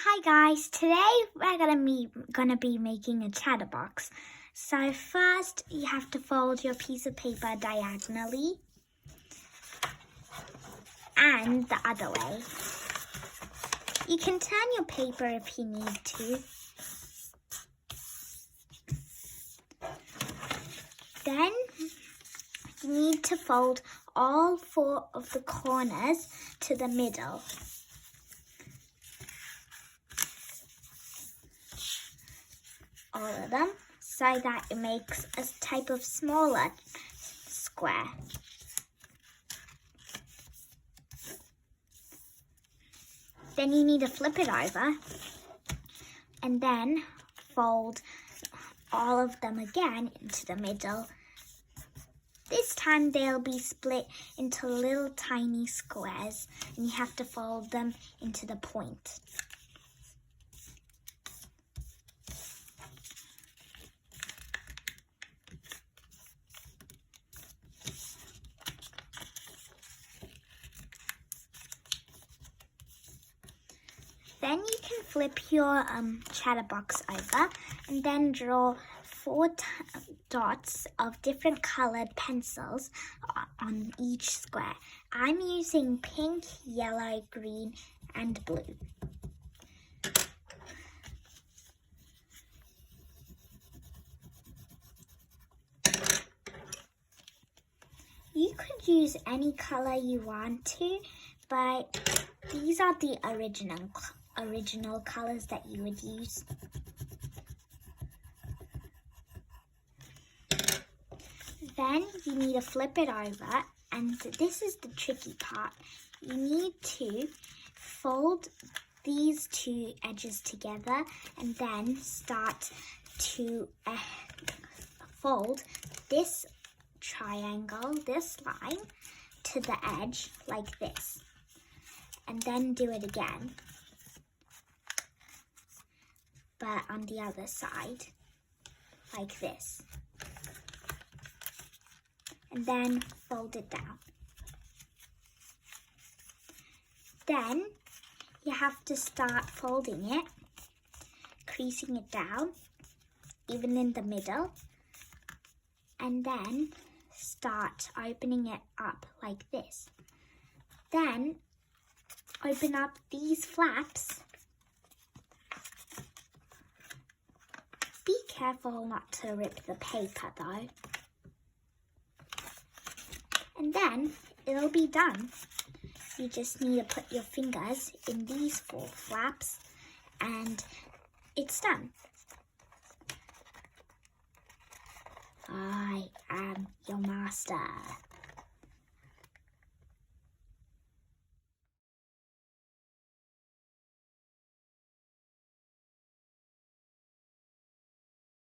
Hi guys, today we're gonna be making a chatterbox. So first you have to fold your piece of paper diagonally and the other way. You can turn your paper if you need to. Then you need to fold all 4 of the corners to the middle. All of them, so that it makes a type of smaller square. Then you need to flip it over and then fold all of them again into the middle. This time they'll be split into little tiny squares and you have to fold them into the point. Then you can flip your chatterbox over and then draw 4 dots of different colored pencils on each square. I'm using pink, yellow, green, and blue. You could use any color you want to, but these are the original colors that you would use. Then you need to flip it over, and this is the tricky part. You need to fold these 2 edges together and then start to fold this triangle, this line, to the edge like this. And then do it again, but on the other side, like this. And then fold it down. Then you have to start folding it, creasing it down, even in the middle, and then start opening it up like this. Then open up these flaps. Be careful not to rip the paper though. And then it'll be done. You just need to put your fingers in these 4 flaps and it's done. I am your master.